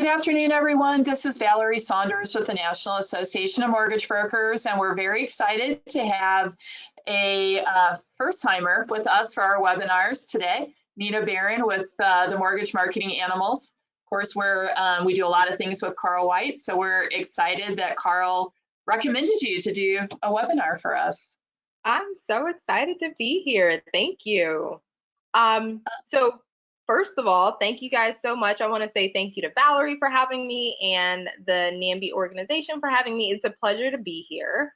Good afternoon, everyone. This is Valerie Saunders with the National Association of Mortgage Brokers, and we're very excited to have a first-timer with us for our webinars today, Nina Barron with the Mortgage Marketing Animals. Of course, we do a lot of things with Carl White, so we're excited that Carl recommended you to do a webinar for us. I'm so excited to be here. Thank you. So first of all, thank you guys so much. I want to say thank you to Valerie for having me and the NAMBI organization for having me. It's a pleasure to be here.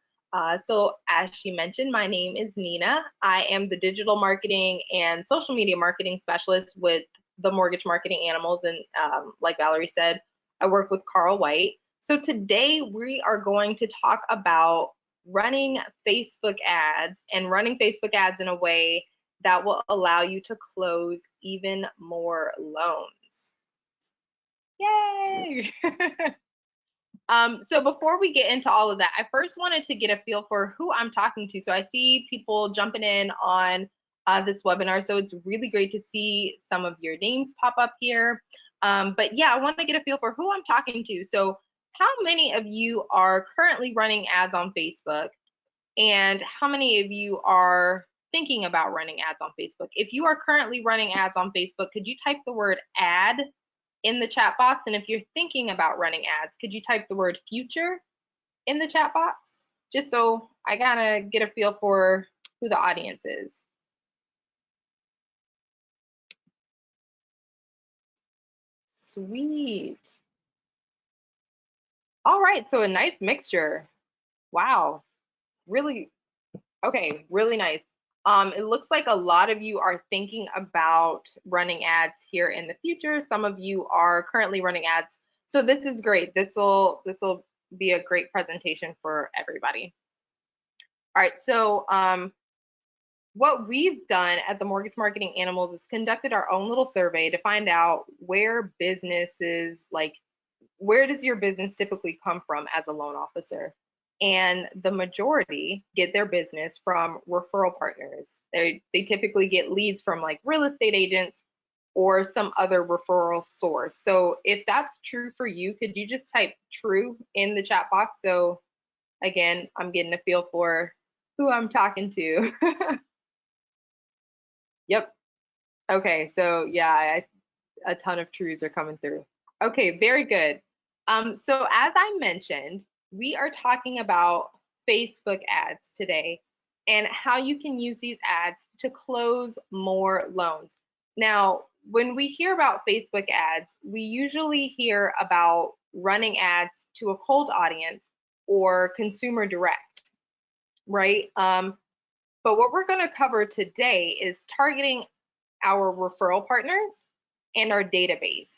So as she mentioned, my name is Nina. I am the digital marketing and social media marketing specialist with the Mortgage Marketing Animals. And like Valerie said, I work with Carl White. So today we are going to talk about running Facebook ads and running Facebook ads in a way that will allow you to close even more loans. Yay! So before we get into all of that, I first wanted to get a feel for who I'm talking to. So I see people jumping in on this webinar, so it's really great to see some of your names pop up here. But yeah, I want to get a feel for who I'm talking to. So how many of you are currently running ads on Facebook? And how many of you are thinking about running ads on Facebook? If you are currently running ads on Facebook, could you type the word ad in the chat box? And if you're thinking about running ads, could you type the word future in the chat box? Just so I gotta get a feel for who the audience is. Sweet. All right, so a nice mixture. Wow, really, okay, really nice. It looks like a lot of you are thinking about running ads here in the future. Some of you are currently running ads. So this is great. This will be a great presentation for everybody. All right, so what we've done at the Mortgage Marketing Animals is conducted our own little survey to find out where businesses, like where does your business typically come from as a loan officer? And the majority get their business from referral partners. They typically get leads from like real estate agents or some other referral source. So if that's true for you, could you just type true in the chat box? So again, I'm getting a feel for who I'm talking to. Yep. Okay, so yeah, a ton of trues are coming through. Okay, very good. So as I mentioned, we are talking about Facebook ads today and how you can use these ads to close more loans. Now, when we hear about Facebook ads, we usually hear about running ads to a cold audience or consumer direct, right? But what we're going to cover today is targeting our referral partners and our database.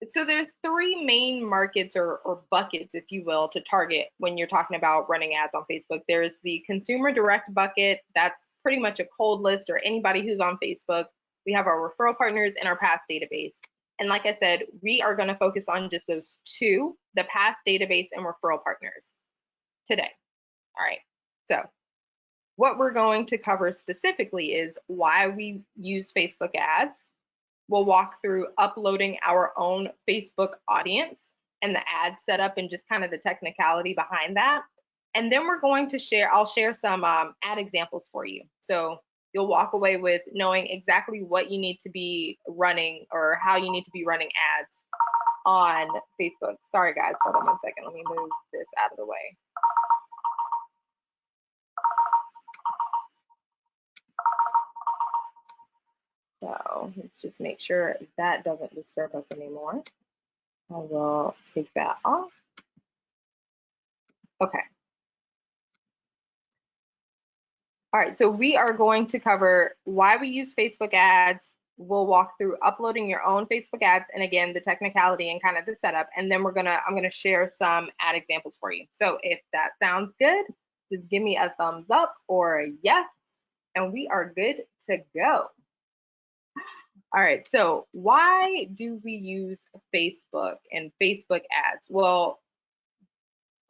So there are three main markets or buckets, if you will, to target when you're talking about running ads on Facebook. There's the consumer direct bucket. That's pretty much a cold list or anybody who's on Facebook. We have our referral partners and our past database. And like I said, we are going to focus on just those two, the past database and referral partners today. All right. So what we're going to cover specifically is why we use Facebook ads. We'll walk through uploading our own Facebook audience and the ad setup and just kind of the technicality behind that. And then we're going to I'll share some ad examples for you. So you'll walk away with knowing exactly what you need to be running or how you need to be running ads on Facebook. Sorry guys, hold on 1 second. Let me move this out of the way. So let's just make sure that doesn't disturb us anymore. I will take that off. Okay. All right, so we are going to cover why we use Facebook ads. We'll walk through uploading your own Facebook ads and again, the technicality and kind of the setup. And then I'm gonna share some ad examples for you. So if that sounds good, just give me a thumbs up or a yes, and we are good to go. All right, so why do we use Facebook and Facebook ads? Well,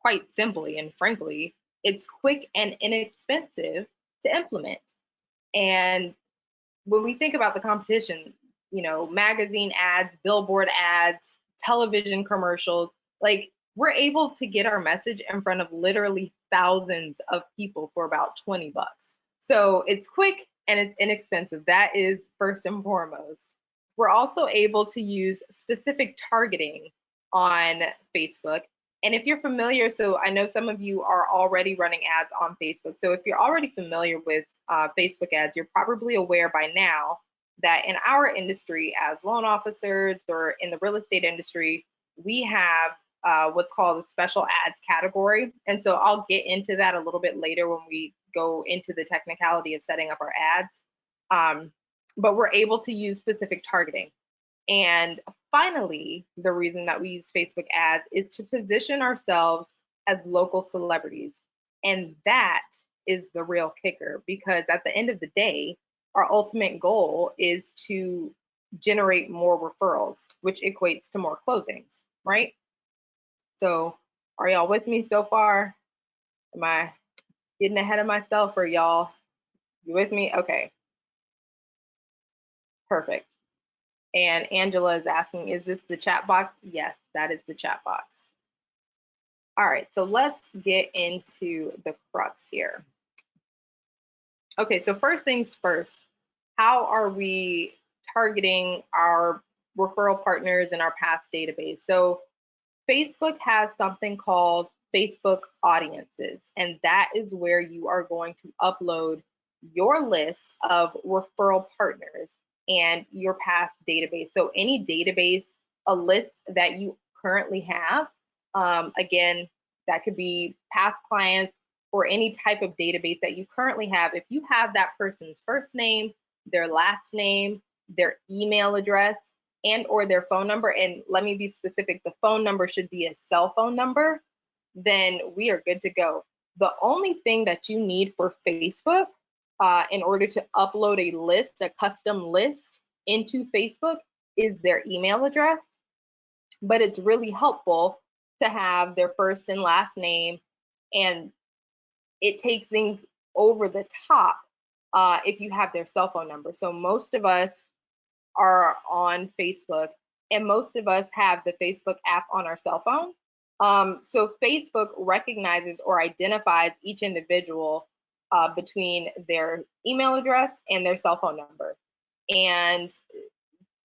quite simply and frankly, it's quick and inexpensive to implement. And when we think about the competition, magazine ads, billboard ads, television commercials. Like, we're able to get our message in front of literally thousands of people for about 20 bucks. So it's quick and it's inexpensive. That is first and foremost. We're also able to use specific targeting on Facebook. And if you're familiar, so I know some of you are already running ads on Facebook. So if you're already familiar with Facebook ads, you're probably aware by now that in our industry as loan officers or in the real estate industry, we have what's called a special ads category. And so I'll get into that a little bit later when we go into the technicality of setting up our ads. But we're able to use specific targeting. And finally, the reason that we use Facebook ads is to position ourselves as local celebrities. And that is the real kicker, because at the end of the day, our ultimate goal is to generate more referrals, which equates to more closings, right? So are y'all with me so far? Am I getting ahead of myself, or y'all, you with me? Okay, perfect. And Angela is asking, is this the chat box? Yes, that is the chat box. All right, so let's get into the crux here. Okay, so first things first, how are we targeting our referral partners in our past database? So Facebook has something called Facebook audiences, and that is where you are going to upload your list of referral partners and your past database. So any database, a list that you currently have, again, that could be past clients or any type of database that you currently have. If you have that person's first name, their last name, their email address, and or their phone number, and let me be specific, the phone number should be a cell phone number, then we are good to go. The only thing that you need for Facebook in order to upload a list, a custom list into Facebook, is their email address. But it's really helpful to have their first and last name, and it takes things over the top if you have their cell phone number. So most of us are on Facebook, and most of us have the Facebook app on our cell phone. So Facebook recognizes or identifies each individual between their email address and their cell phone number. And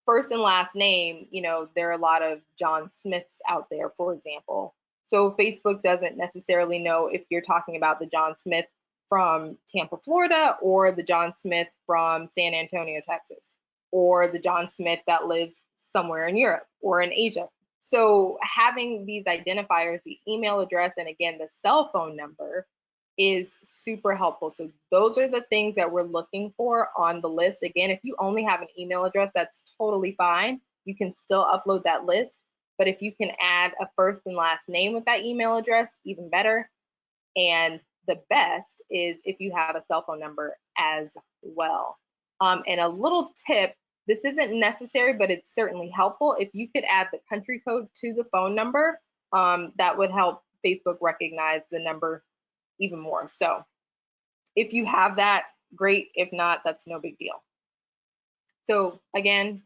first and last name, there are a lot of John Smiths out there, for example. So Facebook doesn't necessarily know if you're talking about the John Smith from Tampa, Florida, or the John Smith from San Antonio, Texas, or the John Smith that lives somewhere in Europe or in Asia. So having these identifiers, the email address, and again, the cell phone number, is super helpful. So those are the things that we're looking for on the list. Again, if you only have an email address, that's totally fine. You can still upload that list. But if you can add a first and last name with that email address, even better. And the best is if you have a cell phone number as well. And a little tip, this isn't necessary, but it's certainly helpful. If you could add the country code to the phone number, that would help Facebook recognize the number even more. So if you have that, great. If not, that's no big deal. So again,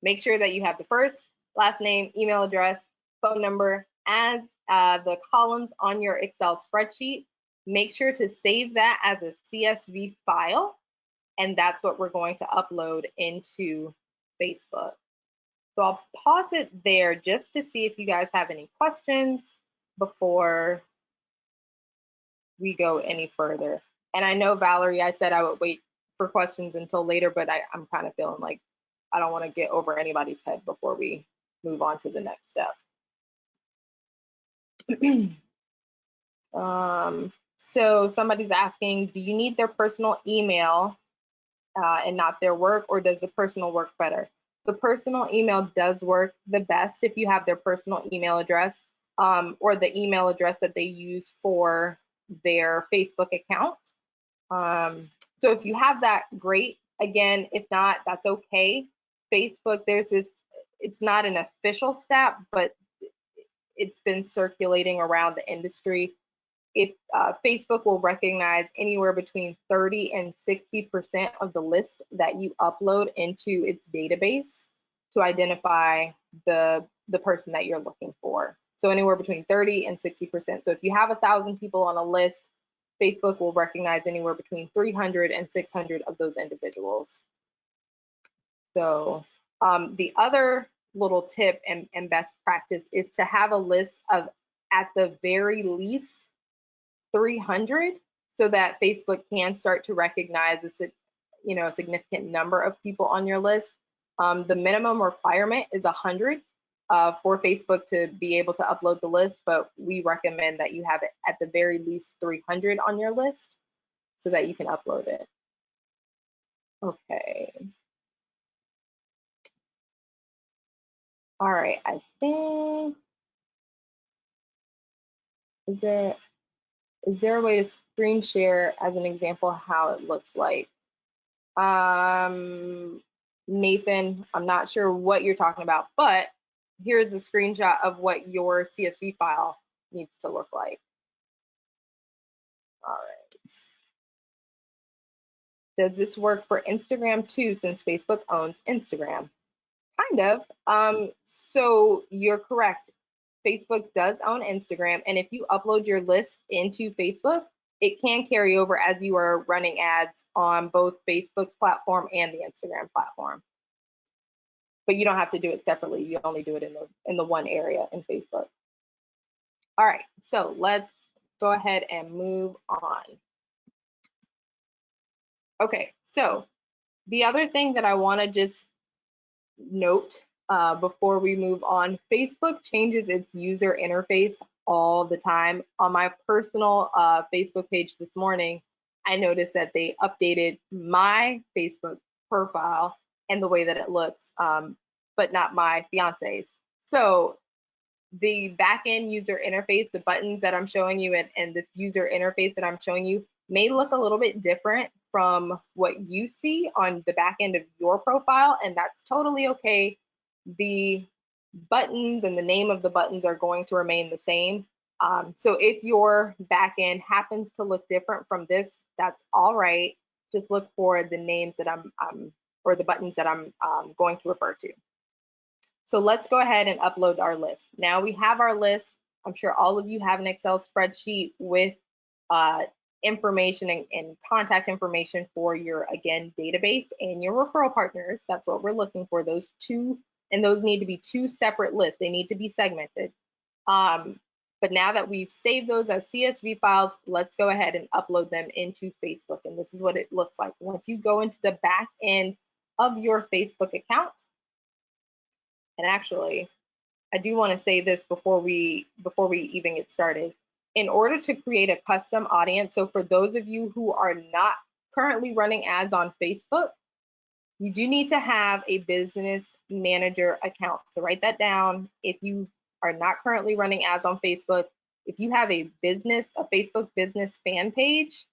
make sure that you have the first, last name, email address, phone number as the columns on your Excel spreadsheet. Make sure to save that as a CSV file, and that's what we're going to upload into Facebook. So I'll pause it there just to see if you guys have any questions before we go any further. And I know, Valerie, I said I would wait for questions until later, but I'm kind of feeling like I don't want to get over anybody's head before we move on to the next step. So somebody's asking, do you need their personal email and not their work, or does the personal work better? The personal email does work the best if you have their personal email address or the email address that they use for their Facebook account. So if you have that, great. Again, if not, that's okay. Facebook, there's this, it's not an official stat, but it's been circulating around the industry. Facebook will recognize anywhere between 30 and 60% of the list that you upload into its database to identify the person that you're looking for. So anywhere between 30 and 60%. So if you have 1,000 people on a list, Facebook will recognize anywhere between 300 and 600 of those individuals. So the other little tip and best practice is to have a list of, at the very least, 300, so that Facebook can start to recognize a significant number of people on your list. The minimum requirement is 100 for Facebook to be able to upload the list, but we recommend that you have it at the very least 300 on your list so that you can upload it. Okay. All right, I think, is there a way to screen share as an example how it looks like? Nathan, I'm not sure what you're talking about, but here's a screenshot of what your CSV file needs to look like. All right. Does this work for Instagram too, since Facebook owns Instagram? Kind of. So you're correct. Facebook does own Instagram, and if you upload your list into Facebook, it can carry over as you are running ads on both Facebook's platform and the Instagram platform. But you don't have to do it separately. You only do it in the one area in Facebook. All right, so let's go ahead and move on. Okay, so the other thing that I want to just note before we move on, Facebook changes its user interface all the time. On my personal Facebook page this morning, I noticed that they updated my Facebook profile and the way that it looks, but not my fiance's. So the back-end user interface, the buttons that I'm showing you and this user interface that I'm showing you may look a little bit different from what you see on the back end of your profile, and that's totally okay. The buttons and the name of the buttons are going to remain the same. So if your back end happens to look different from this, that's all right. Just look for the names that or the buttons that I'm going to refer to. So let's go ahead and upload our list. Now we have our list. I'm sure all of you have an Excel spreadsheet with information and contact information for your, again, database and your referral partners. That's what we're looking for, those two, and those need to be two separate lists. They need to be segmented. But now that we've saved those as CSV files, let's go ahead and upload them into Facebook. And this is what it looks like. Once you go into the back end of your Facebook account, and actually, I do want to say this before we even get started. In order to create a custom audience, so for those of you who are not currently running ads on Facebook, you do need to have a business manager account. So write that down. If you are not currently running ads on Facebook, if you have a Facebook business fan page,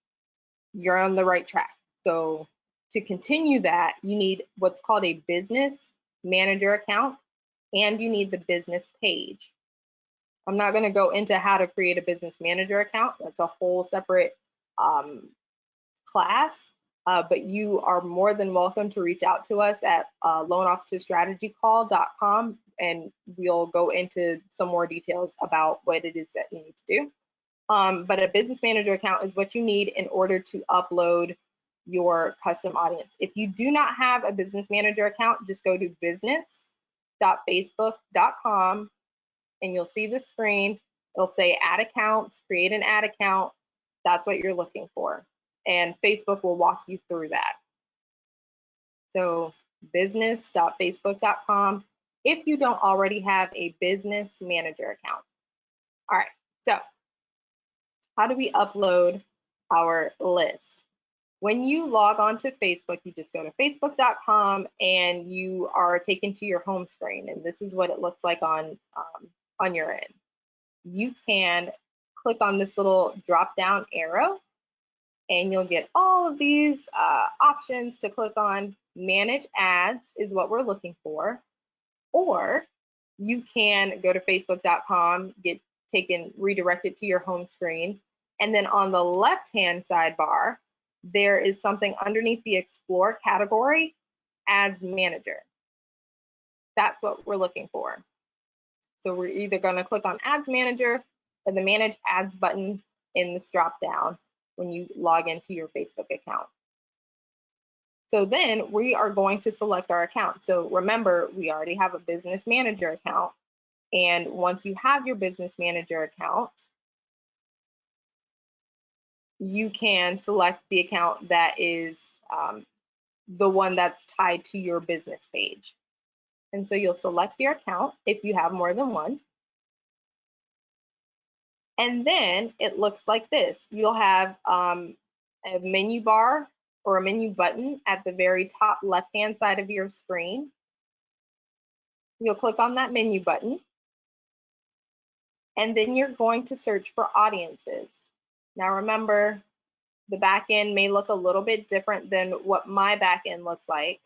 you're on the right track. So to continue that, you need what's called a business manager account, and you need the business page. I'm not going to go into how to create a business manager account. That's a whole separate class, but you are more than welcome to reach out to us at loanofficerstrategycall.com, and we'll go into some more details about what it is that you need to do. But a business manager account is what you need in order to upload your custom audience. If you do not have a business manager account, just go to business.facebook.com and you'll see the screen. It'll say add accounts, create an ad account. That's what you're looking for. And Facebook will walk you through that. So business.facebook.com if you don't already have a business manager account. All right, so how do we upload our list? When you log on to Facebook, you just go to facebook.com and you are taken to your home screen. And this is what it looks like on your end. You can click on this little drop down arrow and you'll get all of these options to click on. Manage ads is what we're looking for. Or you can go to facebook.com, get redirected to your home screen, And then on the left-hand sidebar, there is something underneath the Explore category, Ads Manager. That's what we're looking for. So we're either going to click on Ads Manager or the Manage Ads button in this drop-down when you log into your Facebook account. So then we are going to select our account. So remember, we already have a Business Manager account. And once you have your Business Manager account, you can select the account that is the one that's tied to your business page. And so you'll select your account if you have more than one. And then it looks like this. You'll have a menu bar or a menu button at the very top left-hand side of your screen. You'll click on that menu button. And then you're going to search for audiences. Now remember, the back end may look a little bit different than what my back end looks like,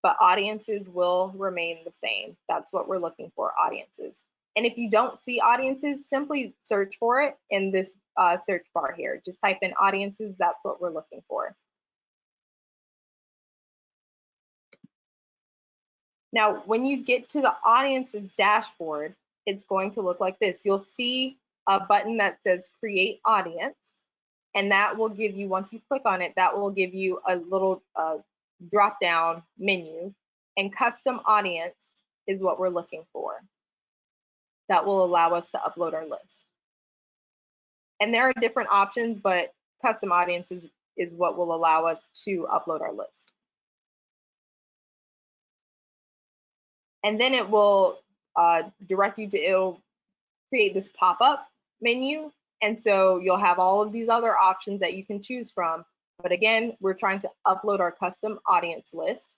but audiences will remain the same. That's what we're looking for, audiences. And if you don't see audiences, simply search for it in this search bar here. Just type in audiences, that's what we're looking for. Now, when you get to the audiences dashboard, it's going to look like this. You'll see a button that says Create Audience, and that will give you, once you click on it, that will give you a little drop-down menu, and Custom Audience is what we're looking for. That will allow us to upload our list. And there are different options, but Custom Audience is what will allow us to upload our list. And then it will direct you to, it'll create this pop-up menu. And so you'll have all of these other options that you can choose from. But again, we're trying to upload our custom audience list.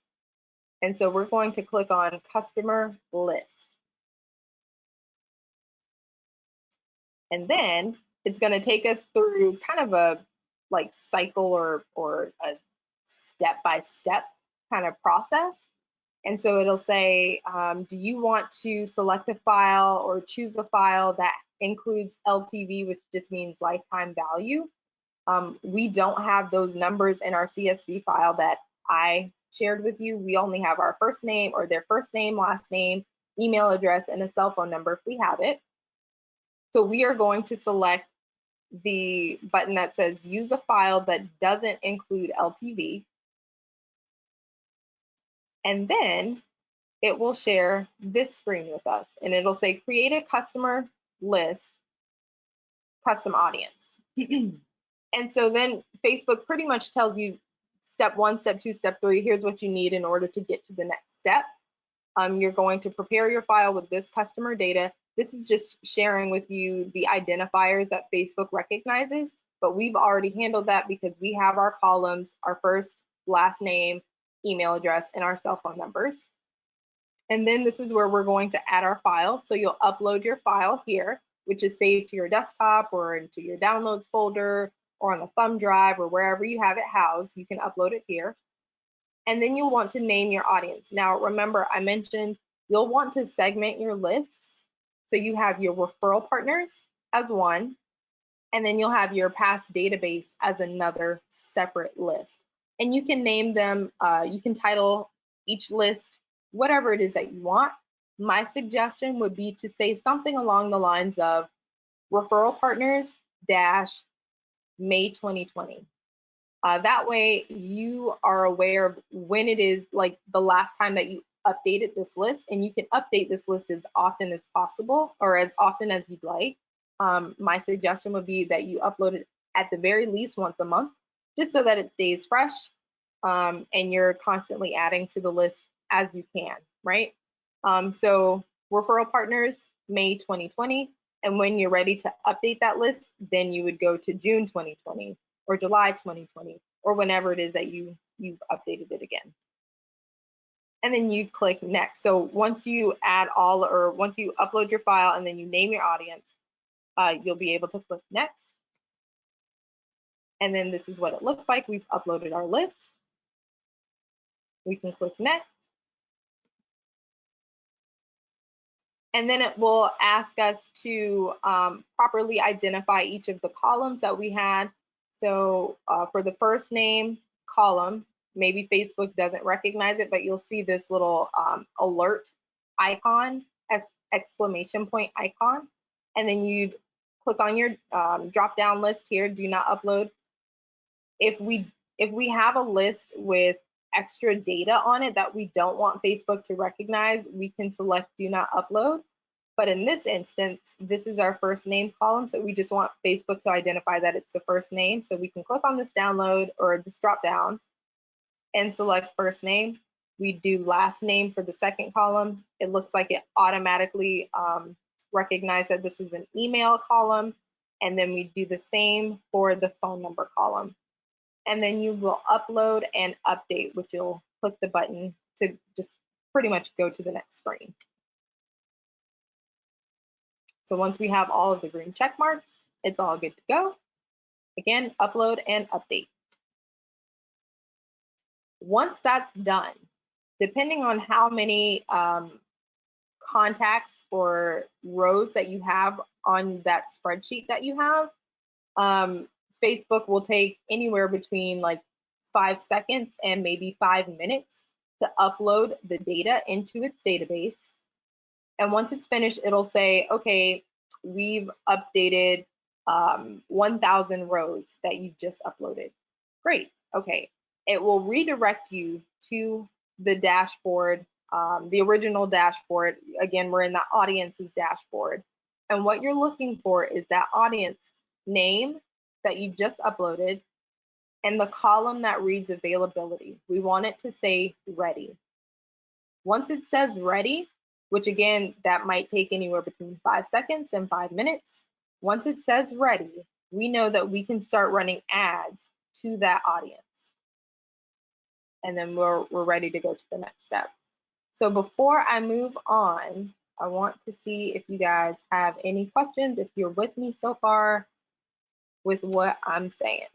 And so we're going to click on Customer List. And then it's going to take us through kind of a like cycle or a step-by-step kind of process. And so it'll say, do you want to select a file or choose a file that includes LTV, which just means lifetime value? We don't have those numbers in our CSV file that I shared with you. We only have our first name or their first name, last name, email address, and a cell phone number if we have it. So we are going to select the button that says use a file that doesn't include LTV. And then it will share this screen with us, and it'll say create a customer list, custom audience. And so then Facebook pretty much tells you step 1, step 2, step 3, here's what you need in order to get to the next step. You're going to prepare your file with this customer data. This is just sharing with you the identifiers that Facebook recognizes, but we've already handled that because we have our columns, our first, last name, email address, and our cell phone numbers. And then this is where we're going to add our file. So you'll upload your file here, which is saved to your desktop or into your downloads folder or on a thumb drive or wherever you have it housed. You can upload it here. And then you'll want to name your audience. Now, remember, I mentioned you'll want to segment your lists. So you have your referral partners as one, and then you'll have your past database as another separate list. And you can name them, you can title each list whatever it is that you want. My suggestion would be to say something along the lines of referral partners May 2020. That way you are aware of when it is, like the last time that you updated this list, and you can update this list as often as possible or as often as you'd like. My suggestion would be that you upload it at the very least once a month, just so that it stays fresh, and you're constantly adding to the list as you can, right? So referral partners, May 2020, and when you're ready to update that list, then you would go to June 2020 or July 2020 or whenever it is that you've updated it again. And then you click next. So once you add all, or once you upload your file and then you name your audience, you'll be able to click next. And then this is what it looks like. We've uploaded our list. We can click next. And then it will ask us to properly identify each of the columns that we had. So for the first name column, maybe Facebook doesn't recognize it, but you'll see this little alert icon, exclamation point icon. And then you'd click on your drop down list here, do not upload. If we have a list with extra data on it that we don't want Facebook to recognize, we can select do not upload. But in this instance, this is our first name column, so we just want Facebook to identify that it's the first name. So we can click on this download or this drop down and select first name. We do last name for the second column. It looks like it automatically recognized that this was an email column. And then we do the same for the phone number column. And then you will upload and update, which you'll click the button to just pretty much go to the next screen. So once we have all of the green check marks, it's all good to go. Again, upload and update. Once that's done, depending on how many contacts or rows that you have on that spreadsheet that you have, Facebook will take anywhere between like 5 seconds and maybe 5 minutes to upload the data into its database. And once it's finished, it'll say, okay, we've updated 1,000 rows that you just uploaded. Great, okay. It will redirect you to the dashboard, the original dashboard. Again, we're in the audience's dashboard. And what you're looking for is that audience name that you just uploaded and the column that reads availability. We want it to say ready. Once it says ready, which again, that might take anywhere between 5 seconds and 5 minutes. Once it says ready, we know that we can start running ads to that audience. And then we're ready to go to the next step. So before I move on, I want to see if you guys have any questions, if you're with me so far with what I'm saying.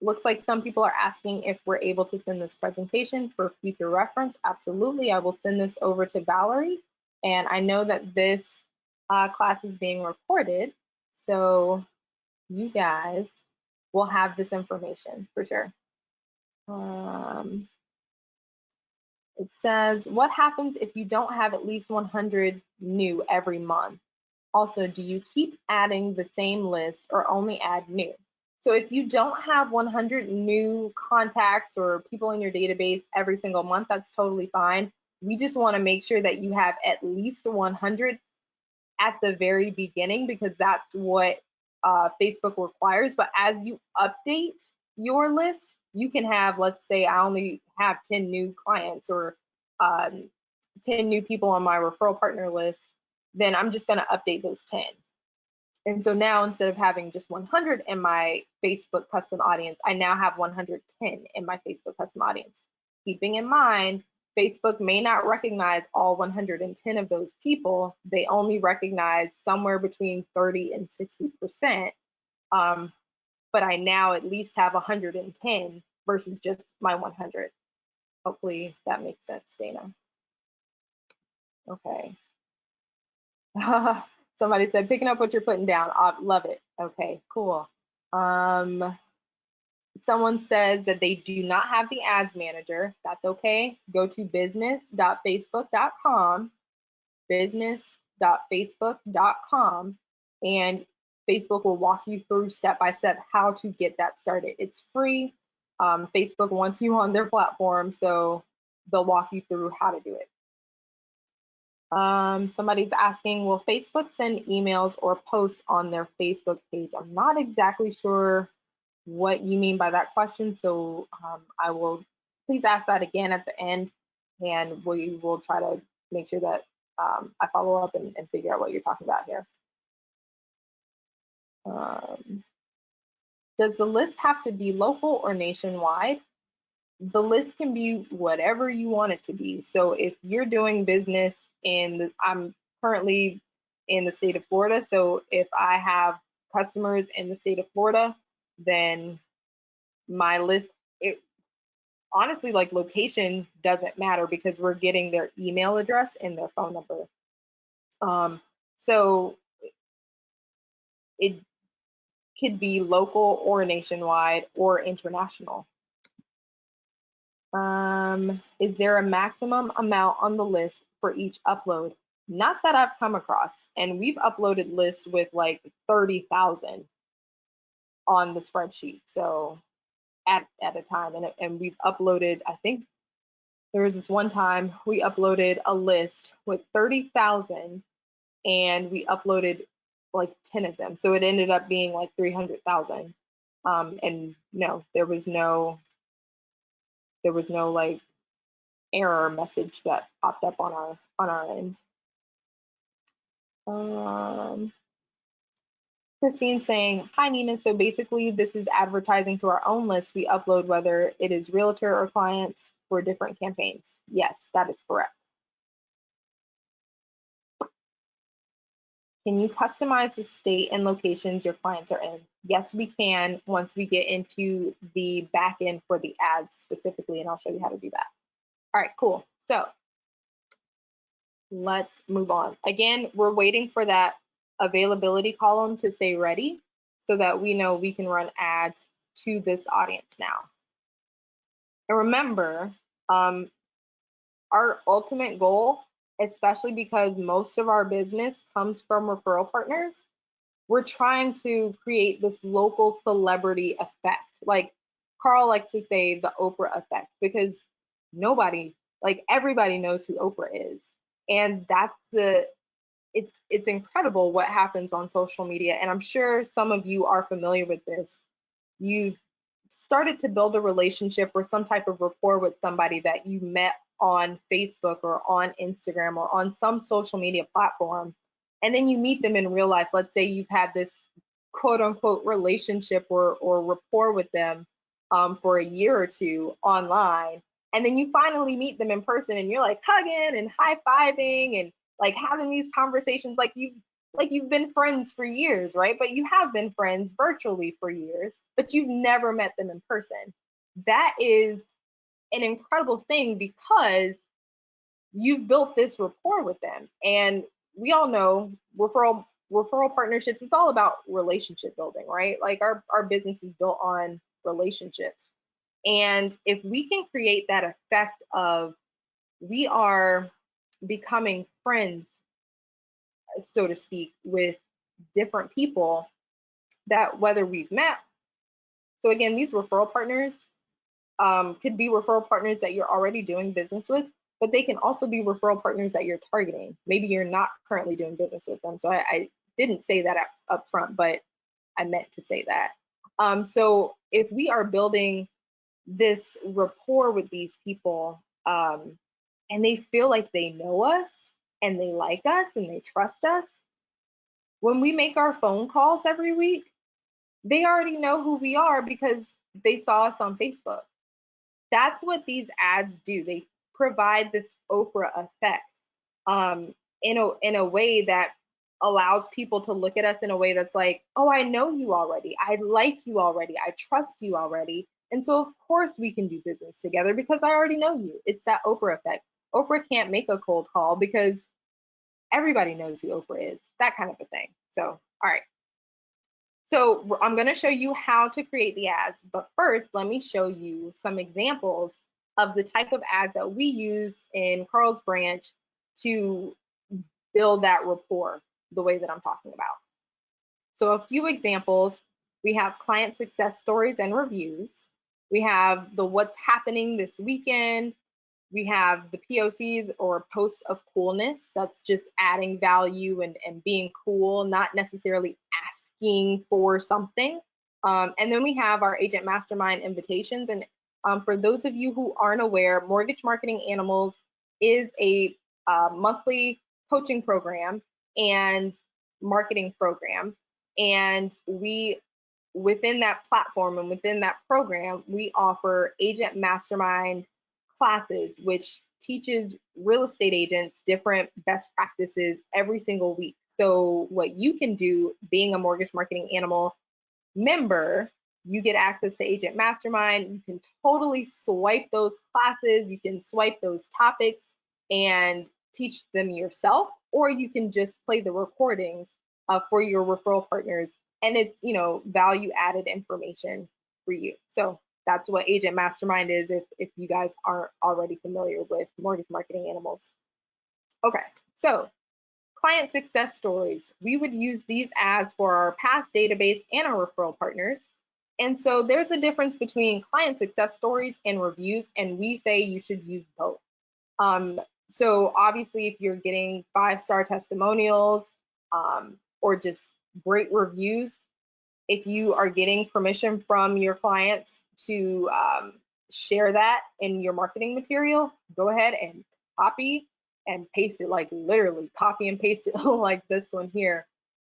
Looks like some people are asking if we're able to send this presentation for future reference. Absolutely, I will send this over to Valerie. And I know that this class is being recorded, so you guys will have this information for sure. It says, what happens if you don't have at least 100 new every month? Also, do you keep adding the same list or only add new? So if you don't have 100 new contacts or people in your database every single month, that's totally fine. We just want to make sure that you have at least 100 at the very beginning, because that's what Facebook requires. But as you update your list, you can have, let's say I only have 10 new clients or 10 new people on my referral partner list, then I'm just going to update those 10. And so now instead of having just 100 in my Facebook custom audience, I now have 110 in my Facebook custom audience. Keeping in mind, Facebook may not recognize all 110 of those people. They only recognize somewhere between 30 and 60%. But I now at least have 110 versus just my 100. Hopefully that makes sense, Dana. Okay. Somebody said, picking up what you're putting down. I love it. Okay, cool. Someone says that they do not have the ads manager. That's okay. Go to business.facebook.com, business.facebook.com, and Facebook will walk you through step by step how to get that started. It's free. Facebook wants you on their platform, so they'll walk you through how to do it. Somebody's asking, will Facebook send emails or posts on their Facebook page? I'm not exactly sure what you mean by that question, so I will please ask that again at the end, and we will try to make sure that I follow up and figure out what you're talking about here. Does the list have to be local or nationwide? The list can be whatever you want it to be. So if you're doing business I'm currently in the state of Florida, so if I have customers in the state of Florida, then my list, honestly, like location doesn't matter because we're getting their email address and their phone number. So it could be local or nationwide or international. Is there a maximum amount on the list for each upload? Not that I've come across, and we've uploaded lists with like 30,000 on the spreadsheet. So at a time, and we've uploaded, I think there was this one time we uploaded a list with 30,000 and we uploaded like 10 of them. So it ended up being like 300,000. And no, there was no like error message that popped up on our end. Christine saying, hi Nina, so basically this is advertising to our own list we upload, whether it is realtor or clients for different campaigns. Yes, that is correct. Can you customize the state and locations your clients are in? Yes, we can once we get into the back end for the ads specifically, and I'll show you how to do that. All right, cool. So let's move on. Again, we're waiting for that availability column to say ready so that we know we can run ads to this audience now. And remember, our ultimate goal, especially because most of our business comes from referral partners, we're trying to create this local celebrity effect. Like Carl likes to say the Oprah effect, because nobody, like everybody knows who Oprah is. And that's it's incredible what happens on social media. And I'm sure some of you are familiar with this. You've started to build a relationship or some type of rapport with somebody that you met on Facebook or on Instagram or on some social media platform. And then you meet them in real life. Let's say you've had this quote unquote relationship or rapport with them for a year or two online. And then you finally meet them in person and you're like hugging and high-fiving and like having these conversations like you've been friends for years, right? But you have been friends virtually for years, but you've never met them in person. That is an incredible thing because you've built this rapport with them. And we all know referral partnerships, it's all about relationship building, right? Like our business is built on relationships. And if we can create that effect of we are becoming friends, so to speak, with different people that whether we've met. So again, these referral partners could be referral partners that you're already doing business with, but they can also be referral partners that you're targeting. Maybe you're not currently doing business with them. So I didn't say that up front, but I meant to say that. So if we are building this rapport with these people and they feel like they know us and they like us and they trust us, when we make our phone calls every week, they already know who we are because they saw us on Facebook. That's what these ads do. They provide this Oprah effect in a way that allows people to look at us in a way that's like, oh, I know you already. I like you already. I trust you already. And so of course we can do business together because I already know you. It's that Oprah effect. Oprah can't make a cold call because everybody knows who Oprah is, that kind of a thing. So, all right. So I'm going to show you how to create the ads, but first let me show you some examples of the type of ads that we use in Carl's branch to build that rapport the way that I'm talking about. So a few examples, we have client success stories and reviews. We have the what's happening this weekend. We have the POCs or posts of coolness. That's just adding value and being cool, not necessarily asking for something. And then we have our agent mastermind invitations. And for those of you who aren't aware, Mortgage Marketing Animals is a monthly coaching program and marketing program. And within that platform and within that program, we offer agent mastermind classes, which teaches real estate agents different best practices every single week. So what you can do being a Mortgage Marketing Animal member you get access to Agent Mastermind. You can totally swipe those classes, you can swipe those topics and teach them yourself, or you can just play the recordings for your referral partners, and it's, you know, value added information for you. So that's what Agent Mastermind is, if you guys aren't already familiar with mortgage marketing animals. Okay, so client success stories. We would use these ads for our past database and our referral partners. And so there's a difference between client success stories and reviews, and we say you should use both. So obviously, if you're getting 5-star testimonials or just great reviews, if you are getting permission from your clients to share that in your marketing material, go ahead and copy and paste it, like literally copy and paste it like this one here.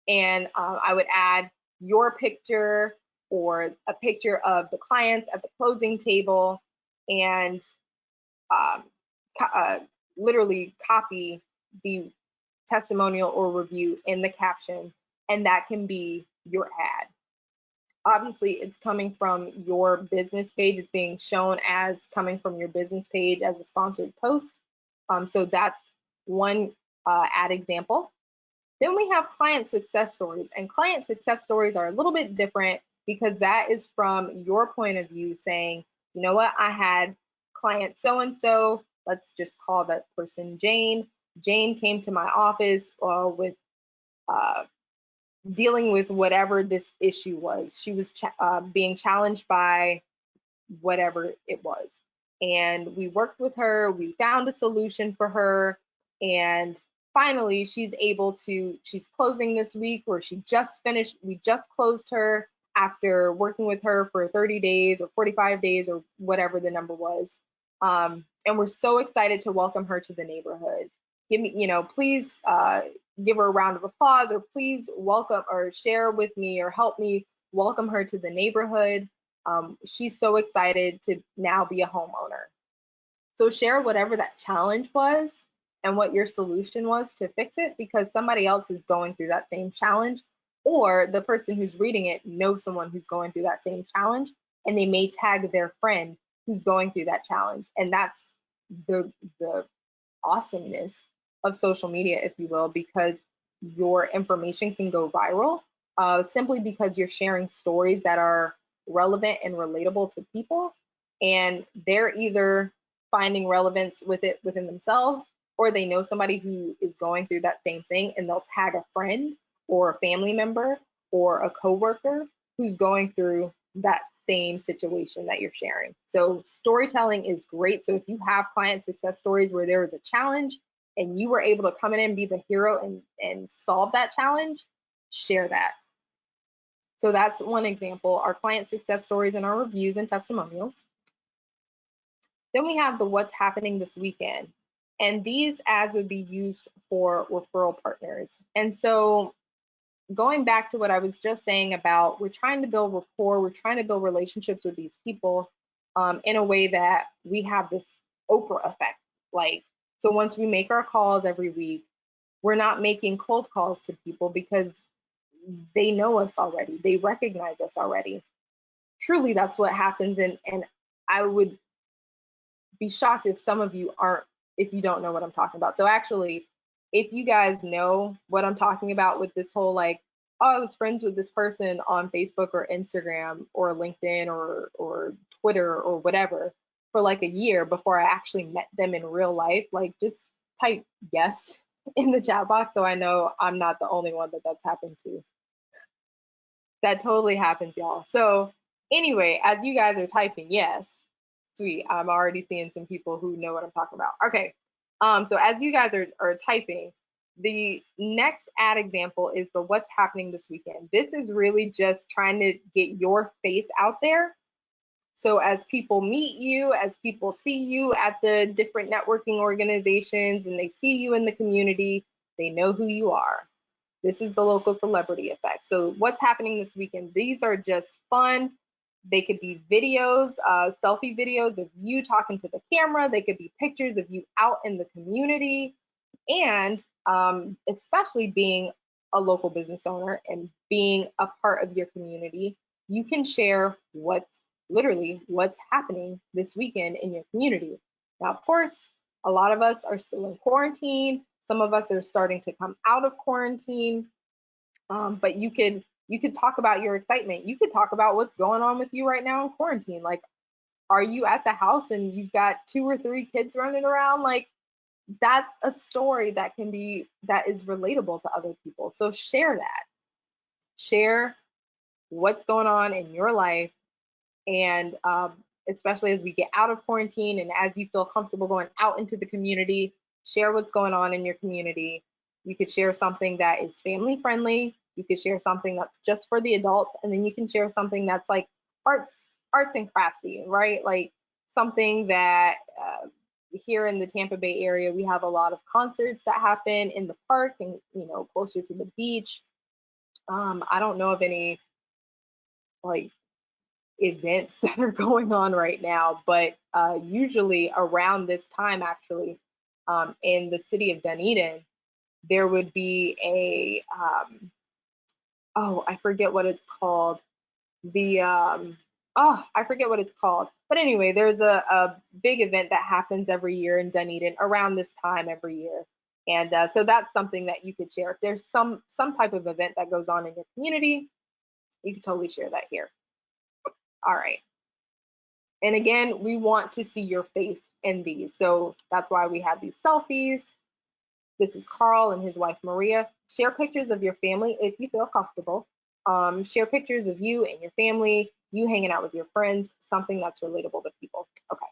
And I would add your picture or a picture of the clients at the closing table, and literally copy the testimonial or review in the caption, and that can be your ad. Obviously, it's coming from your business page. It's being shown as coming from your business page as a sponsored post. So that's one ad example. Then we have client success stories, and client success stories are a little bit different because that is from your point of view saying, you know what, I had client so-and-so, let's just call that person Jane. Jane came to my office with dealing with whatever this issue was. She was being challenged by whatever it was. And we worked with her, we found a solution for her, and finally she's closing this week, or she just finished, we just closed her after working with her for 30 days or 45 days or whatever the number was. And we're so excited to welcome her to the neighborhood. Please give her a round of applause, or please welcome or share with me or help me welcome her to the neighborhood. She's so excited to now be a homeowner. So share whatever that challenge was and what your solution was to fix it, because somebody else is going through that same challenge, or the person who's reading it knows someone who's going through that same challenge, and they may tag their friend who's going through that challenge. And that's the awesomeness of social media, if you will, because your information can go viral simply because you're sharing stories that are relevant and relatable to people, and they're either finding relevance with it within themselves, or they know somebody who is going through that same thing, and they'll tag a friend or a family member or a coworker who's going through that same situation that you're sharing. So storytelling is great. So if you have client success stories where there was a challenge and you were able to come in and be the hero and solve that challenge, share that. So that's one example, our client success stories and our reviews and testimonials. Then we have the what's happening this weekend. And these ads would be used for referral partners. And so going back to what I was just saying about, we're trying to build rapport, we're trying to build relationships with these people in a way that we have this Oprah effect. So once we make our calls every week, we're not making cold calls to people because they know us already, they recognize us already. Truly, that's what happens. And I would be shocked if some of you if you don't know what I'm talking about. So actually, if you guys know what I'm talking about with this whole oh, I was friends with this person on Facebook or Instagram or LinkedIn or Twitter or whatever for a year before I actually met them in real life, just type yes in the chat box so I know I'm not the only one that's happened to. That totally happens, y'all. So anyway, as you guys are typing yes, sweet, I'm already seeing some people who know what I'm talking about. Okay, so as you guys are typing, the next ad example is the what's happening this weekend. This is really just trying to get your face out there. So as people meet you, as people see you at the different networking organizations and they see you in the community, they know who you are. This is the local celebrity effect. So what's happening this weekend? These are just fun. They could be videos, selfie videos of you talking to the camera. They could be pictures of you out in the community. And especially being a local business owner and being a part of your community, you can share literally what's happening this weekend in your community. Now, of course, a lot of us are still in quarantine. Some of us are starting to come out of quarantine, but you could talk about your excitement. You could talk about what's going on with you right now in quarantine. Like, are you at the house and you've got 2 or 3 kids running around? Like, that's a story that is relatable to other people. So share that. Share what's going on in your life, and especially as we get out of quarantine and as you feel comfortable going out into the community, share what's going on in your community. You could share something that is family friendly. You could share something that's just for the adults, and then you can share something that's like arts and craftsy, right? Like something that here in the Tampa Bay area, we have a lot of concerts that happen in the park and, you know, closer to the beach. I don't know of any like events that are going on right now, but usually around this time, actually, in the city of Dunedin, there would be a oh, I forget what it's called. I forget what it's called. But anyway, there's a big event that happens every year in Dunedin around this time every year. And so that's something that you could share. If there's some type of event that goes on in your community, you could totally share that here. All right. And again, we want to see your face in these. So that's why we have these selfies. This is Carl and his wife, Maria. Share pictures of your family if you feel comfortable. Share pictures of you and your family, you hanging out with your friends, something that's relatable to people. Okay.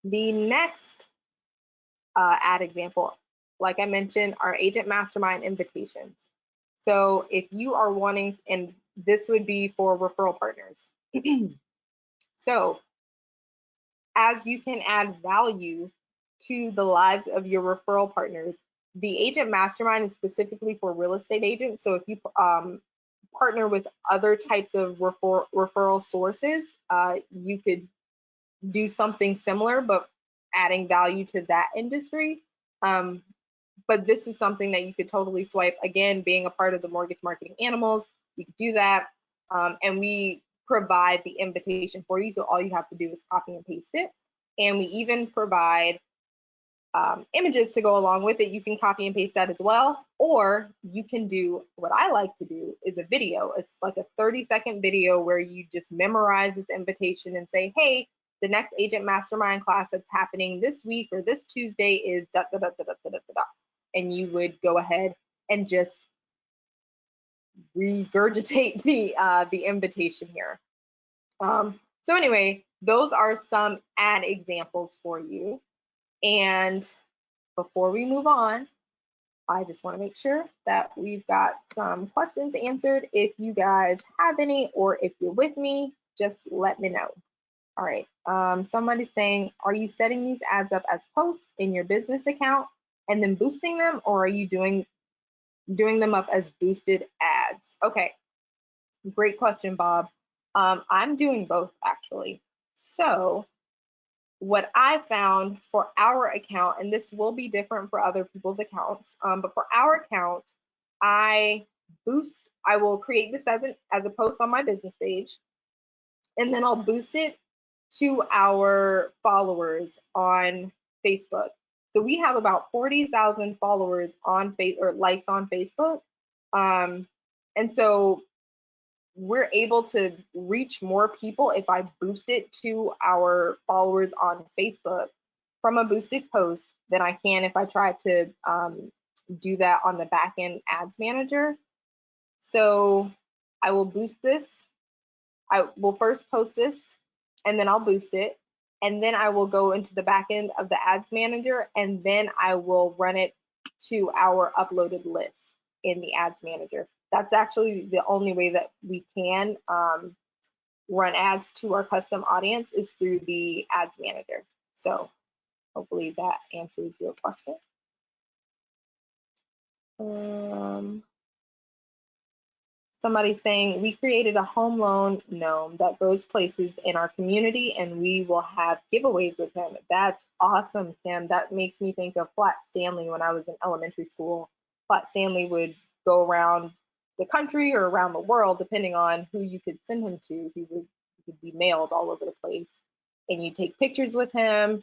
The next ad example, like I mentioned, are agent mastermind invitations. So if you are wanting, and this would be for referral partners. So as you can add value to the lives of your referral partners, the agent mastermind is specifically for real estate agents. So if you partner with other types of referral sources, you could do something similar, but adding value to that industry. But this is something that you could totally swipe. Again, being a part of the Mortgage Marketing Animals, you could do that. And we provide the invitation for you. So all you have to do is copy and paste it. And we even provide images to go along with it. You can copy and paste that as well. Or you can do what I like to do is a video. It's like a 30-second video where you just memorize this invitation and say, hey, the next agent mastermind class that's happening this week or this Tuesday is da da da da da da da da. And you would go ahead and just regurgitate the invitation here. So anyway, those are some ad examples for you. And before we move on, I just want to make sure that we've got some questions answered. If you guys have any, or if you're with me, just let me know. All right. Somebody's saying, are you setting these ads up as posts in your business account and then boosting them, or are you doing them up as boosted ads? Okay. Great question, Bob. I'm doing both, actually. So what I found for our account, and this will be different for other people's accounts, but for our account, I will create this as a post on my business page, and then I'll boost it to our followers on Facebook. So we have about 40,000 followers on or likes on Facebook. And so we're able to reach more people if I boost it to our followers on Facebook from a boosted post than I can if I try to do that on the backend ads manager. So I will boost this. I will first post this, and then I'll boost it. And then I will go into the back end of the ads manager, and then I will run it to our uploaded list in the ads manager. That's actually the only way that we can run ads to our custom audience is through the ads manager. So hopefully that answers your question. Somebody's saying, we created a home loan gnome that goes places in our community and we will have giveaways with him. That's awesome, Kim. That makes me think of Flat Stanley when I was in elementary school. Flat Stanley would go around the country or around the world, depending on who you could send him to. He would be mailed all over the place, and you take pictures with him,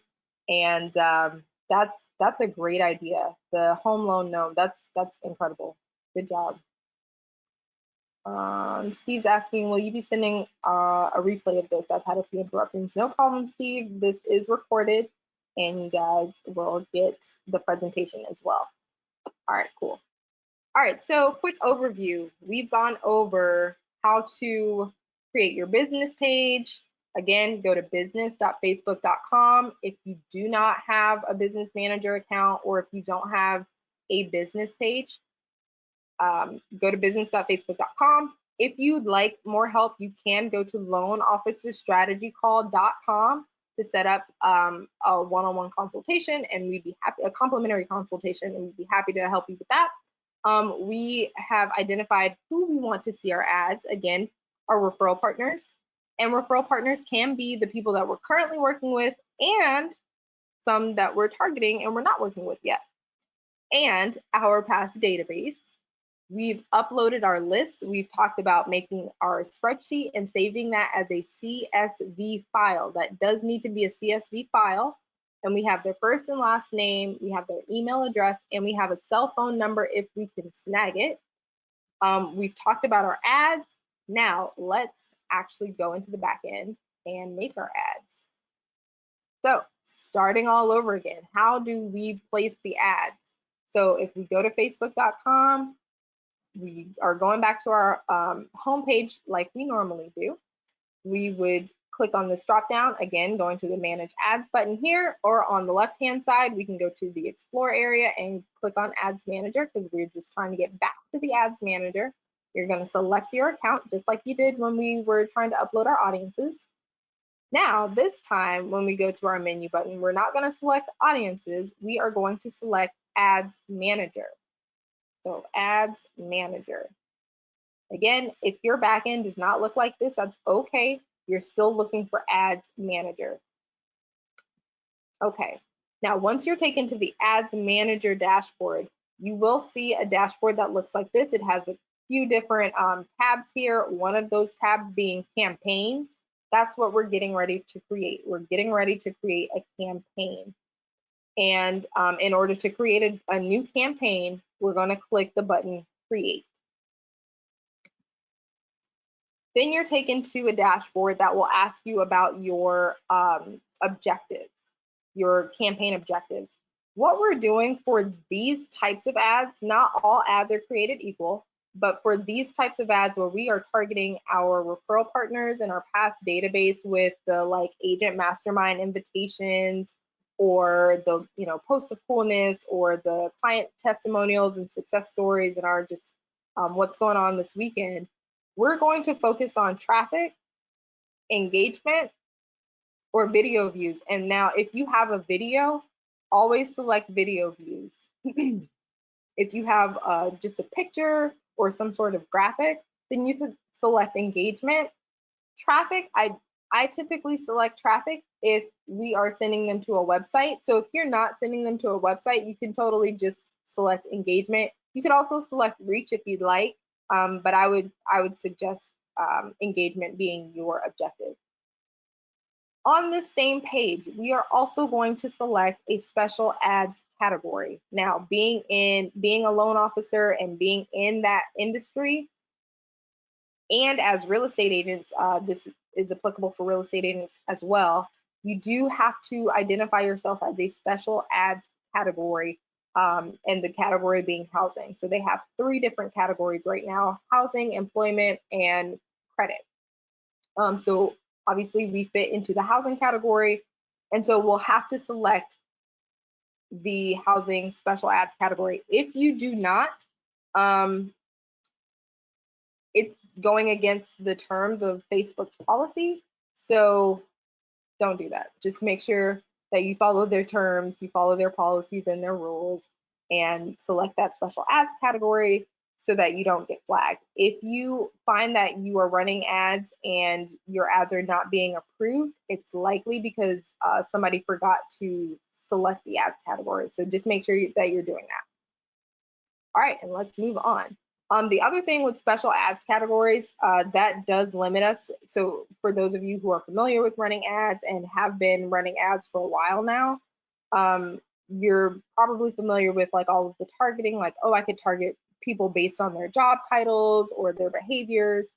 and that's a great idea. The home loan gnome, that's incredible. Good job. Steve's asking, will you be sending a replay of this? I've had a few interruptions. No problem, Steve. This is recorded, and you guys will get the presentation as well. All right, cool. All right, so quick overview. We've gone over how to create your business page. Again, go to business.facebook.com. If you do not have a business manager account, or if you don't have a business page, go to business.facebook.com. If you'd like more help, you can go to loanofficerstrategycall.com to set up a one-on-one consultation, and we'd be happy, a complimentary consultation, and we'd be happy to help you with that. We have identified who we want to see our ads. Again, our referral partners. And referral partners can be the people that we're currently working with, and some that we're targeting and we're not working with yet. And our past database. We've uploaded our list. We've talked about making our spreadsheet and saving that as a CSV file. That does need to be a CSV file. And we have their first and last name, we have their email address, and we have a cell phone number if we can snag it. We've talked about our ads. Now let's actually go into the back end and make our ads. So starting all over again, how do we place the ads? So if we go to facebook.com, we are going back to our homepage like we normally do. We would click on this drop down, again, going to the Manage Ads button here, or on the left-hand side, we can go to the Explore area and click on Ads Manager, because we're just trying to get back to the Ads Manager. You're going to select your account just like you did when we were trying to upload our audiences. Now, this time, when we go to our menu button, we're not going to select audiences. We are going to select Ads Manager. So Ads Manager. Again, if your backend does not look like this, that's okay. You're still looking for Ads Manager. Okay, now once you're taken to the Ads Manager dashboard, you will see a dashboard that looks like this. It has a few different tabs here. One of those tabs being campaigns. That's what we're getting ready to create. We're getting ready to create a campaign. And in order to create a new campaign, we're going to click the button Create. Then you're taken to a dashboard that will ask you about your objectives, your campaign objectives. What we're doing for these types of ads, not all ads are created equal, but for these types of ads where we are targeting our referral partners and our past database with the like agent mastermind invitations, or the posts of coolness, or the client testimonials and success stories that are just what's going on this weekend, we're going to focus on traffic, engagement, or video views. And now if you have a video, always select video views. If you have just a picture or some sort of graphic, then you could select engagement. Traffic, I typically select traffic if we are sending them to a website. So if you're not sending them to a website, you can totally just select engagement. You could also select reach if you'd like, but I would suggest engagement being your objective. On this same page, we are also going to select a special ads category. Now, being a loan officer and being in that industry, and as real estate agents, this is applicable for real estate agents as well, you do have to identify yourself as a special ads category, and the category being housing. So they have 3 different categories right now: housing, employment, and credit. So obviously we fit into the housing category, and so we'll have to select the housing special ads category. If you do not, it's going against the terms of Facebook's policy, so don't do that. Just make sure that you follow their terms, you follow their policies and their rules, and select that special ads category so that you don't get flagged. If you find that you are running ads and your ads are not being approved, it's likely because somebody forgot to select the ads category. So just make sure that you're doing that. All right, and let's move on. The other thing with special ads categories, that does limit us. So for those of you who are familiar with running ads and have been running ads for a while now, you're probably familiar with like all of the targeting, like, oh, I could target people based on their job titles or their behaviors.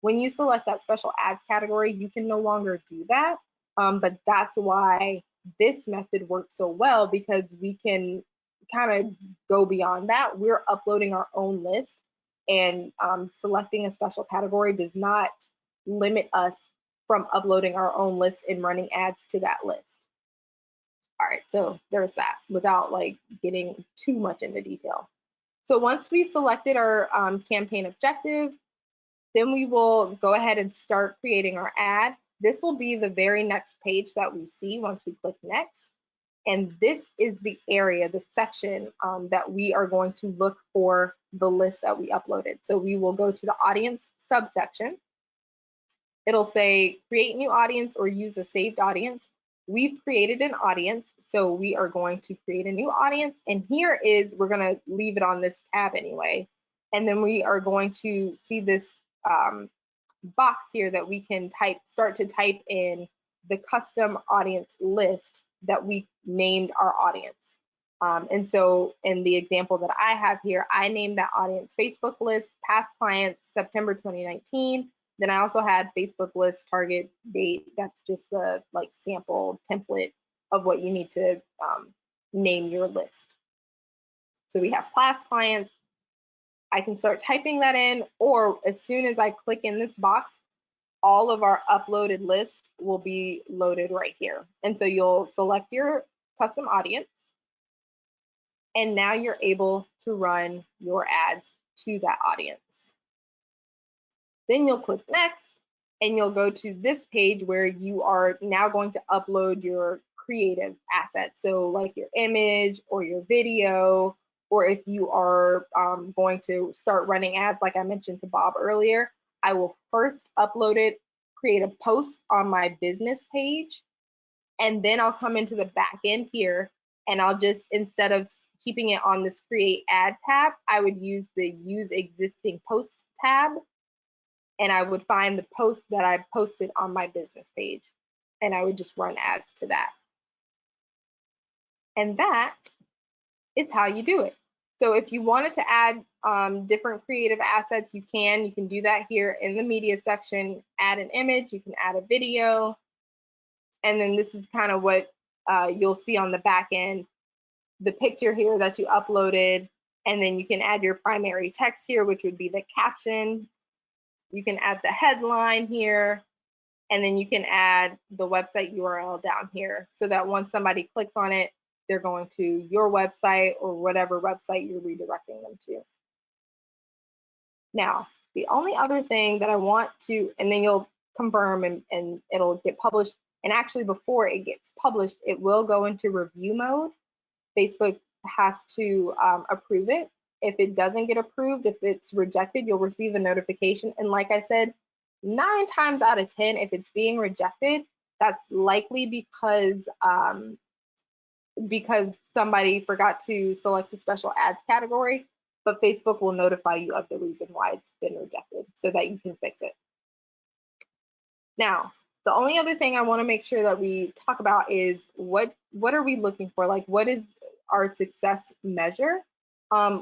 When you select that special ads category, you can no longer do that. But that's why this method works so well, because we can kind of go beyond that. We're uploading our own list, and selecting a special category does not limit us from uploading our own list and running ads to that list. All right, so there's that without like getting too much into detail. So once we selected our campaign objective, then we will go ahead and start creating our ad. This will be the very next page that we see once we click next. And this is the area, the section that we are going to look for the list that we uploaded. So we will go to the audience subsection. It'll say create new audience or use a saved audience. We've created an audience, so we are going to create a new audience. And here is, we're going to leave it on this tab anyway. And then we are going to see this box here that we can start to type in the custom audience list that we named our audience. And so in the example that I have here, I named that audience Facebook list, past clients, September 2019. Then I also had Facebook list target date. That's just the like sample template of what you need to name your list. So we have past clients. I can start typing that in, or as soon as I click in this box, all of our uploaded list will be loaded right here. And so you'll select your custom audience, and now you're able to run your ads to that audience. Then you'll click next, and you'll go to this page where you are now going to upload your creative assets. So like your image or your video, or if you are going to start running ads, like I mentioned to Bob earlier, I will first upload it, create a post on my business page, and then I'll come into the back end here, and I'll just, instead of keeping it on this create ad tab, I would use the use existing post tab, and I would find the post that I posted on my business page, and I would just run ads to that. And that is how you do it. So if you wanted to add different creative assets, you can do that here in the media section. Add an image, you can add a video, and then this is kind of what you'll see on the back end, the picture here that you uploaded, and then you can add your primary text here, which would be the caption. You can add the headline here, and then you can add the website URL down here, so that once somebody clicks on it, they're going to your website or whatever website you're redirecting them to. Now, the only other thing that I want to, and then you'll confirm and it'll get published. And actually, before it gets published, it will go into review mode. Facebook has to approve it. If it doesn't get approved, if it's rejected, you'll receive a notification. And like I said, 9 times out of 10, if it's being rejected, that's likely because somebody forgot to select a special ads category, but Facebook will notify you of the reason why it's been rejected so that you can fix it. Now, the only other thing I want to make sure that we talk about is what are we looking for? Like, what is our success measure?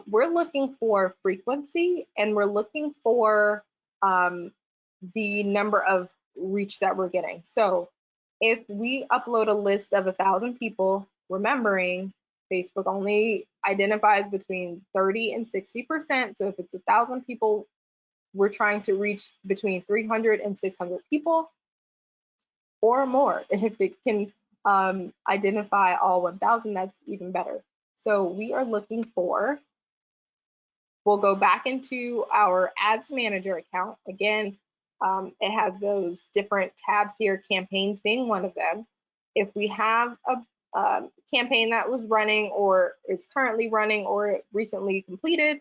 We're looking for frequency, and we're looking for the number of reach that we're getting. So if we upload a list of 1,000 people, remembering Facebook only identifies between 30 and 60%. So if it's 1,000 people, we're trying to reach between 300 and 600 people or more. If it can identify all 1,000, that's even better. So we are looking for, we'll go back into our ads manager account. Again, it has those different tabs here, campaigns being one of them. If we have a campaign that was running or is currently running or recently completed,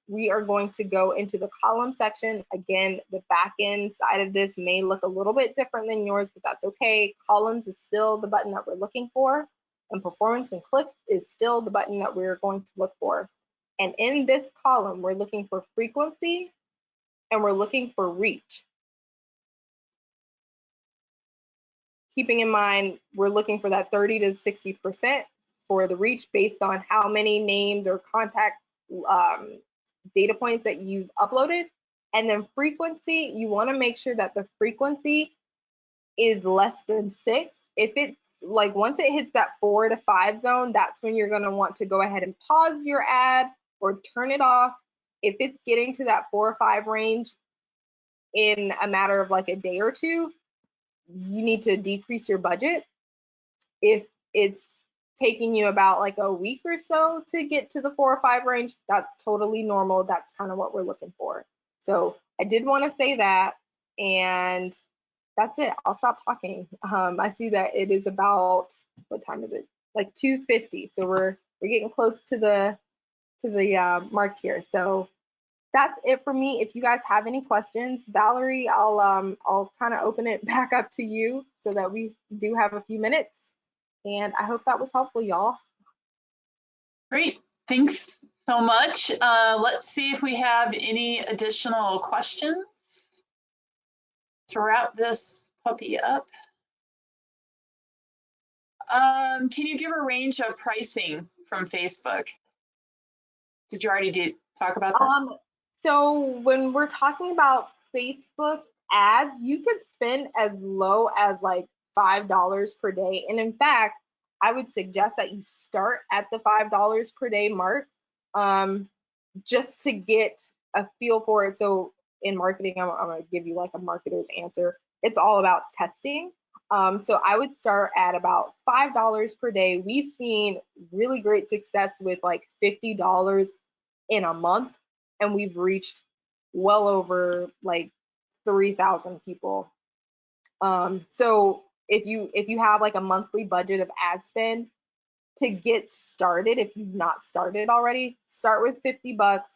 we are going to go into the column section. Again, the back end side of this may look a little bit different than yours, but that's okay. Columns is still the button that we're looking for, and performance and clicks is still the button that we're going to look for. And in this column, we're looking for frequency and we're looking for reach. Keeping in mind, we're looking for that 30 to 60% for the reach based on how many names or contact data points that you've uploaded. And then frequency, you want to make sure that the frequency is less than 6. If it's like once it hits that 4 to 5 zone, that's when you're going to want to go ahead and pause your ad or turn it off. If it's getting to that 4 or 5 range in a matter of like a day or two, you need to decrease your budget. If it's taking you about like a week or so to get to the 4 or 5 range, that's totally normal. That's kind of what we're looking for. So I did want to say that, and that's it. I'll stop talking. I see that it is about, what time is it? Like 2:50. So we're getting close to the mark here. So that's it for me. If you guys have any questions, Valerie, I'll kind of open it back up to you so that we do have a few minutes. And I hope that was helpful, y'all. Great, thanks so much. Let's see if we have any additional questions to wrap this puppy up. Can you give a range of pricing from Facebook? Did you already talk about that? So when we're talking about Facebook ads, you could spend as low as like $5 per day. And in fact, I would suggest that you start at the $5 per day mark, just to get a feel for it. So in marketing, I'm going to give you like a marketer's answer. It's all about testing. So I would start at about $5 per day. We've seen really great success with like $50 in a month, and we've reached well over like 3,000 people. So if you have like a monthly budget of ad spend to get started, if you've not started already, start with 50 bucks.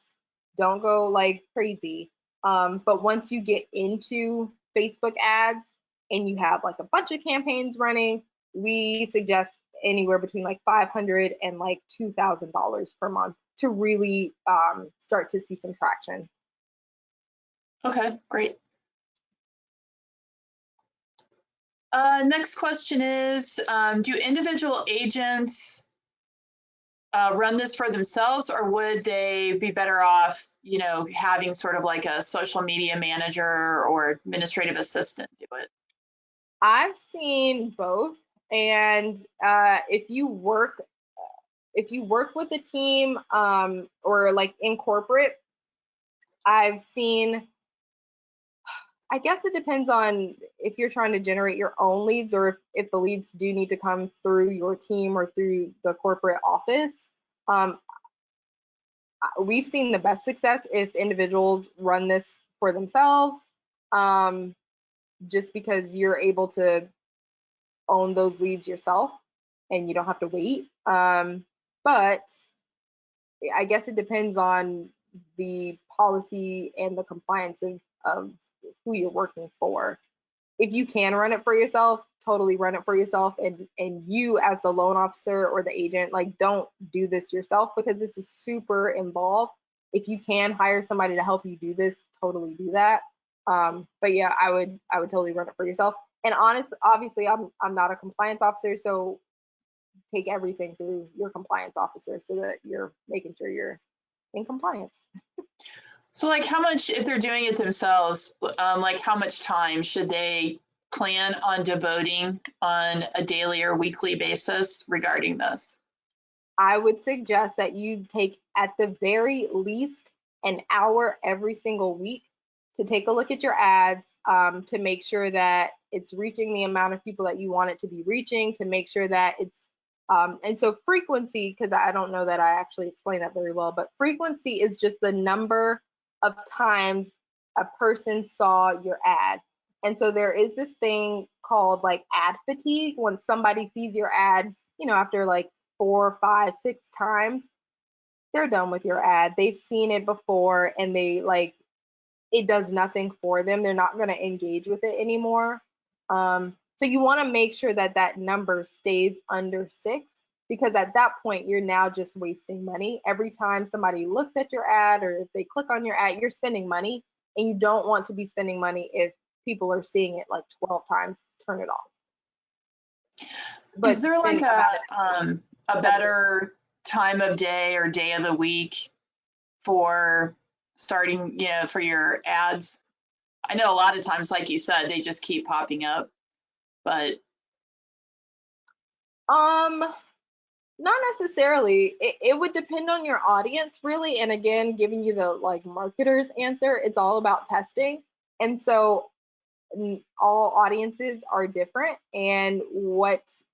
Don't go like crazy. But once you get into Facebook ads and you have like a bunch of campaigns running, we suggest anywhere between like $500 and like $2,000 per month to really start to see some traction. Okay, great. Next question is, do individual agents run this for themselves, or would they be better off, you know, having sort of like a social media manager or administrative assistant do it? I've seen both, and if you work with a team or like in corporate, I've seen, I guess it depends on if you're trying to generate your own leads or if the leads do need to come through your team or through the corporate office. We've seen the best success if individuals run this for themselves, just because you're able to own those leads yourself and you don't have to wait. But I guess it depends on the policy and the compliance of who you're working for. If you can run it for yourself, totally run it for yourself. And you as the loan officer or the agent, like, don't do this yourself because this is super involved. If you can hire somebody to help you do this, totally do that. But yeah, I would totally run it for yourself. And obviously, I'm not a compliance officer, so take everything through your compliance officer so that you're making sure you're in compliance. So like how much, if they're doing it themselves, like how much time should they plan on devoting on a daily or weekly basis regarding this? I would suggest that you take at the very least an hour every single week to take a look at your ads, to make sure that it's reaching the amount of people that you want it to be reaching, to make sure that it's, and so frequency, because I don't know that I actually explained that very well, but frequency is just the number of times a person saw your ad. And so there is this thing called like ad fatigue. When somebody sees your ad, you know, after like 4, 5, 6 times, they're done with your ad. They've seen it before and they like, it does nothing for them. They're not going to engage with it anymore. So you want to make sure that that number stays under 6, because at that point, you're now just wasting money. Every time somebody looks at your ad or if they click on your ad, you're spending money, and you don't want to be spending money if people are seeing it like 12 times. Turn it off. But is there like a better time of day or day of the week for starting, for your ads? I know a lot of times, like you said, they just keep popping up, but not necessarily. It would depend on your audience, really. And again, giving you the like marketer's answer, it's all about testing. And so all audiences are different, and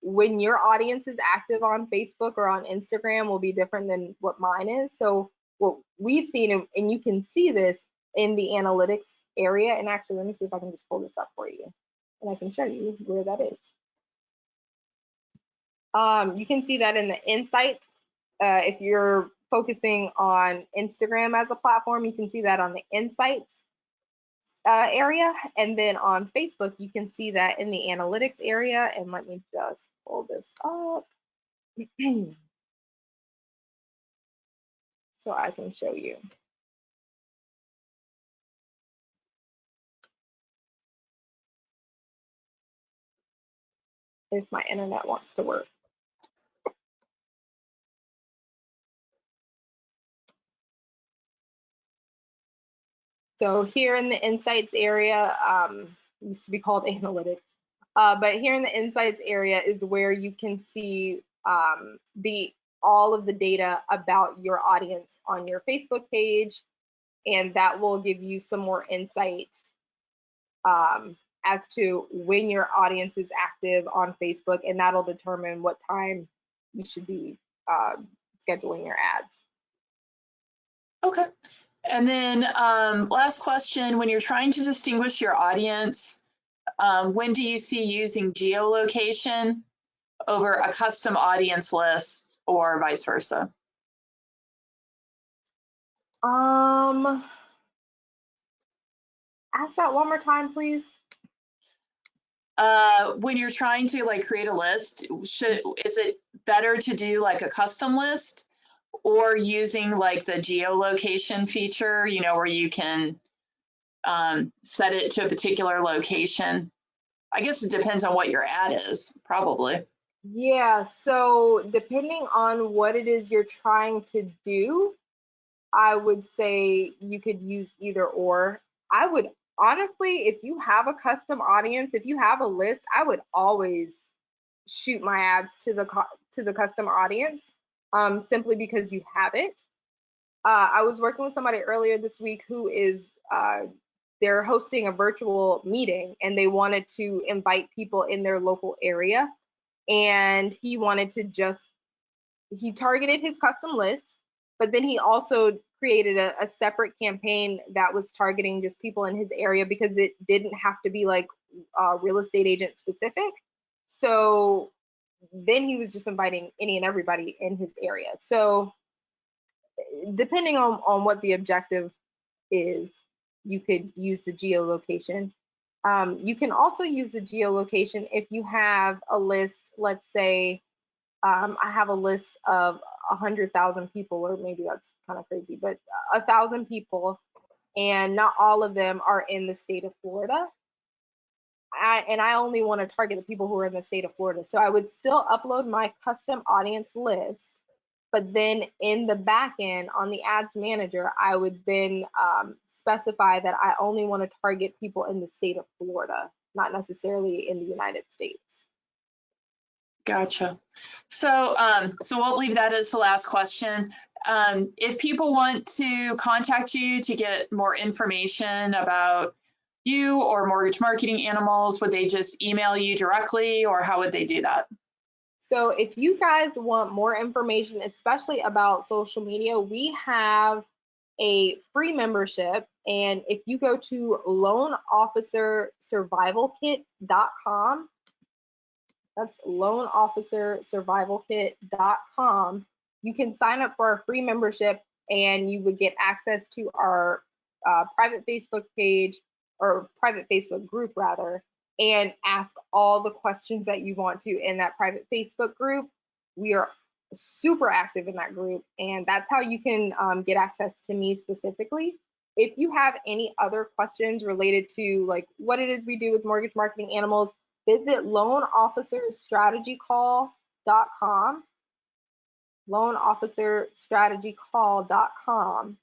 when your audience is active on Facebook or on Instagram will be different than what mine is. So what we've seen, and you can see this in the analytics area, and actually let me see if I can just pull this up for you and I can show you where that is. You can see that in the insights. If you're focusing on Instagram as a platform, you can see that on the insights area. And then on Facebook, you can see that in the analytics area. And let me just pull this up so I can show you. If my internet wants to work. So here in the insights area, it used to be called analytics, but here in the insights area is where you can see all of the data about your audience on your Facebook page, and that will give you some more insights as to when your audience is active on Facebook, and that'll determine what time you should be scheduling your ads. Okay. And then last question, when you're trying to distinguish your audience, when do you see using geolocation over a custom audience list or vice versa? Ask that one more time, please. When you're trying to like create a list, is it better to do like a custom list or using like the geolocation feature, where you can set it to a particular location? I guess it depends on what your ad is, probably. Yeah, so depending on what it is you're trying to do, I would say you could use either or. I would honestly, if you have a custom audience, if you have a list, I would always shoot my ads to the custom audience, simply because you have it. I was working with somebody earlier this week who is they're hosting a virtual meeting, and they wanted to invite people in their local area, and he targeted his custom list, but then he also created a separate campaign that was targeting just people in his area, because it didn't have to be like real estate agent specific. So then he was just inviting any and everybody in his area. So depending on what the objective is, you could use the geolocation. You can also use the geolocation if you have a list. Let's say I have a list of 100,000 people, or maybe that's kind of crazy, but 1,000 people, and not all of them are in the state of Florida. I only want to target the people who are in the state of Florida. So I would still upload my custom audience list, but then in the back end on the ads manager, I would then specify that I only want to target people in the state of Florida, not necessarily in the United States. Gotcha. So we'll leave that as the last question. If people want to contact you to get more information about you or Mortgage Marketing Animals, would they just email you directly, or how would they do that? So if you guys want more information, especially about social media, we have a free membership. And if you go to loanofficersurvivalkit.com, that's loanofficersurvivalkit.com, you can sign up for our free membership, and you would get access to our private Facebook page, or private Facebook group rather, and ask all the questions that you want to in that private Facebook group. We are super active in that group, and that's how you can get access to me specifically. If you have any other questions related to like what it is we do with mortgage marketing animals, visit loanofficerstrategycall.com, loanofficerstrategycall.com,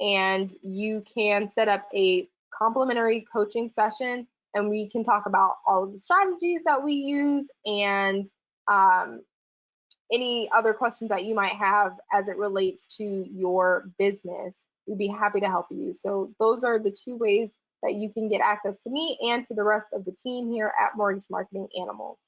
and you can set up a complimentary coaching session, and we can talk about all of the strategies that we use and any other questions that you might have as it relates to your business. We'd be happy to help you. So those are the two ways that you can get access to me and to the rest of the team here at Mortgage Marketing Animals.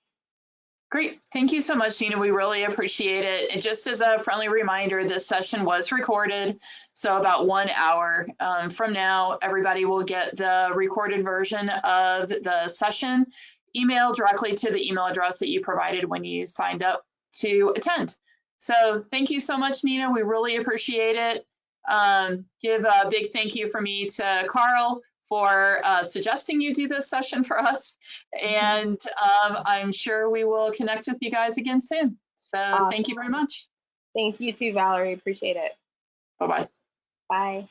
Great. Thank you so much, Nina. We really appreciate it. And just as a friendly reminder, this session was recorded. So about 1 hour from now, everybody will get the recorded version of the session emailed directly to the email address that you provided when you signed up to attend. So thank you so much, Nina. We really appreciate it. Give a big thank you from me to Carl for suggesting you do this session for us. And I'm sure we will connect with you guys again soon. So Awesome. Thank you very much. Thank you too, Valerie. Appreciate it. Bye-bye. Bye.